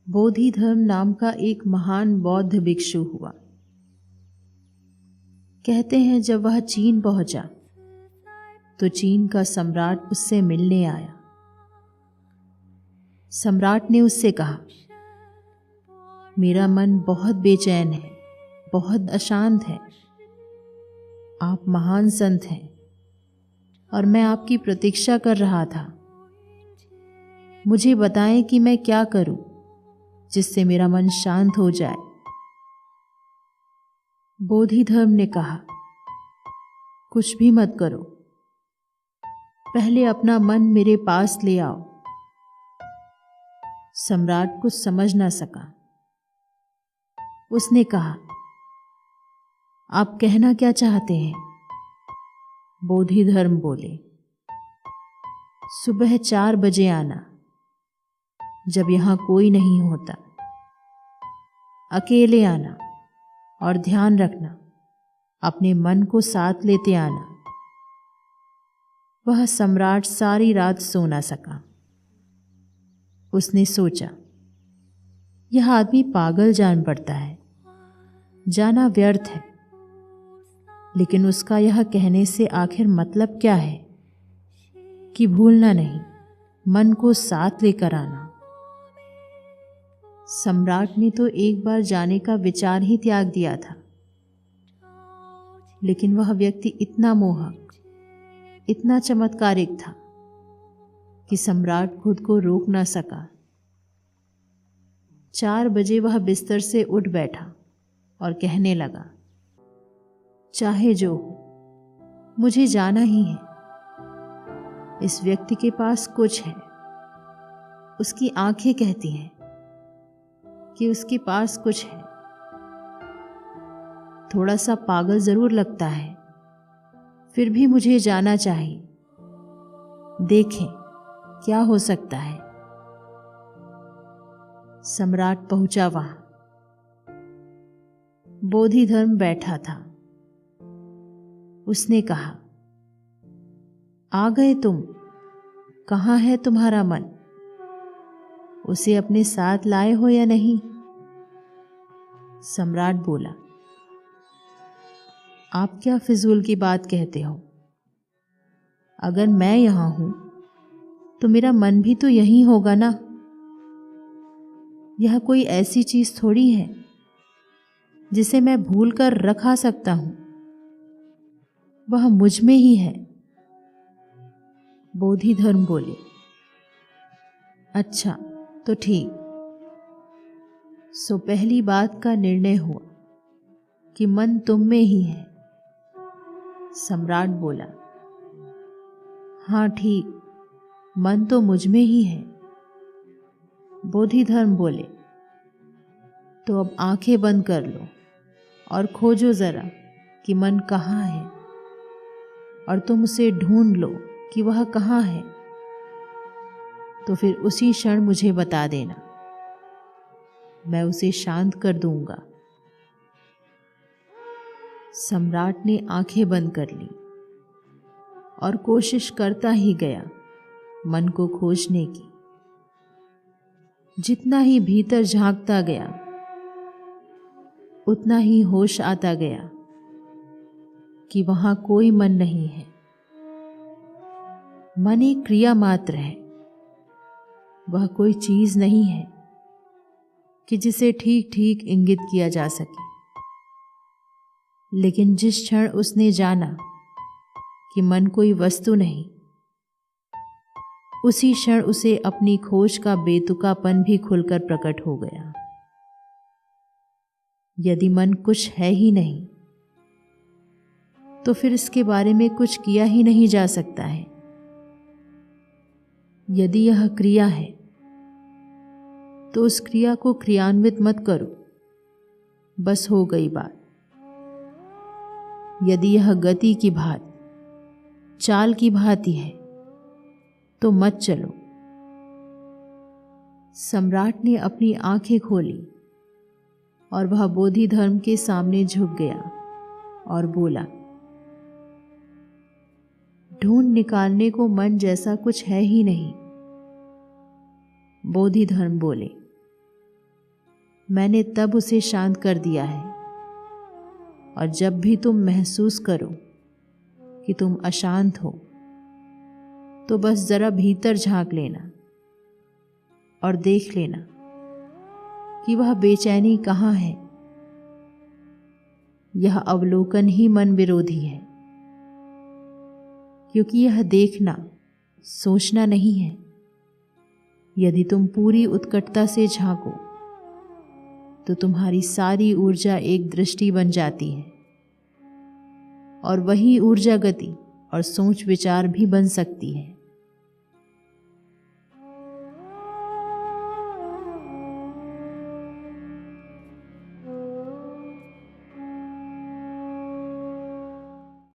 बोधि धर्म नाम का एक महान बौद्ध भिक्षु हुआ। कहते हैं जब वह चीन पहुंचा तो चीन का सम्राट उससे मिलने आया। सम्राट ने उससे कहा, मेरा मन बहुत बेचैन है, बहुत अशांत है। आप महान संत हैं और मैं आपकी प्रतीक्षा कर रहा था। मुझे बताएं कि मैं क्या करूं जिससे मेरा मन शांत हो जाए। बोधि धर्म ने कहा, कुछ भी मत करो, पहले अपना मन मेरे पास ले आओ। सम्राट कुछ समझ ना सका। उसने कहा, आप कहना क्या चाहते हैं? बोधि धर्म बोले, सुबह 4 बजे आना, जब यहां कोई नहीं होता। अकेले आना और ध्यान रखना, अपने मन को साथ लेते आना। वह सम्राट सारी रात सो ना सका। उसने सोचा, यह आदमी पागल जान पड़ता है, जाना व्यर्थ है। लेकिन उसका यह कहने से आखिर मतलब क्या है कि भूलना नहीं, मन को साथ लेकर आना। सम्राट ने तो एक बार जाने का विचार ही त्याग दिया था, लेकिन वह व्यक्ति इतना मोहक, इतना चमत्कारिक था कि सम्राट खुद को रोक ना सका। 4 बजे वह बिस्तर से उठ बैठा और कहने लगा, चाहे जो हो, मुझे जाना ही है। इस व्यक्ति के पास कुछ है। उसकी आंखें कहती हैं कि उसके पास कुछ है। थोड़ा सा पागल जरूर लगता है, फिर भी मुझे जाना चाहिए। देखें क्या हो सकता है। सम्राट पहुंचा वहां। बोधि धर्म बैठा था। उसने कहा, आ गए तुम, कहाँ है तुम्हारा मन? उसे अपने साथ लाए हो या नहीं? सम्राट बोला, आप क्या फिजूल की बात कहते हो? अगर मैं यहां हूं तो मेरा मन भी तो यहीं होगा ना। यह कोई ऐसी चीज थोड़ी है जिसे मैं भूल कर रख आ सकता हूं। वह मुझ में ही है। बोधि धर्म बोले, अच्छा तो ठीक। सो पहली बात का निर्णय हुआ कि मन तुम में ही है। सम्राट बोला, हाँ ठीक, मन तो मुझ में ही है। बोधि धर्म बोले, तो अब आंखें बंद कर लो और खोजो जरा कि मन कहाँ है, और तुम उसे ढूंढ लो कि वह कहाँ है। तो फिर उसी क्षण मुझे बता देना, मैं उसे शांत कर दूंगा। सम्राट ने आंखें बंद कर ली और कोशिश करता ही गया मन को खोजने की। जितना ही भीतर झांकता गया उतना ही होश आता गया कि वहां कोई मन नहीं है। मन एक क्रिया मात्र है, वह कोई चीज नहीं है कि जिसे ठीक ठीक इंगित किया जा सके। लेकिन जिस क्षण उसने जाना कि मन कोई वस्तु नहीं, उसी क्षण उसे अपनी खोज का बेतुकापन भी खुलकर प्रकट हो गया। यदि मन कुछ है ही नहीं तो फिर इसके बारे में कुछ किया ही नहीं जा सकता है। यदि यह क्रिया है तो उस क्रिया को क्रियान्वित मत करो, बस हो गई बात। यदि यह गति की भांति, चाल की भांति है तो मत चलो। सम्राट ने अपनी आंखें खोली और वह बोधि धर्म के सामने झुक गया और बोला, ढूंढ निकालने को मन जैसा कुछ है ही नहीं। बोधि धर्म बोले, मैंने तब उसे शांत कर दिया है। और जब भी तुम महसूस करो कि तुम अशांत हो, तो बस जरा भीतर झांक लेना और देख लेना कि वह बेचैनी कहाँ है। यह अवलोकन ही मन विरोधी है, क्योंकि यह देखना सोचना नहीं है। यदि तुम पूरी उत्कटता से झांको तो तुम्हारी सारी ऊर्जा एक दृष्टि बन जाती है, और वही ऊर्जा गति और सोच विचार भी बन सकती है।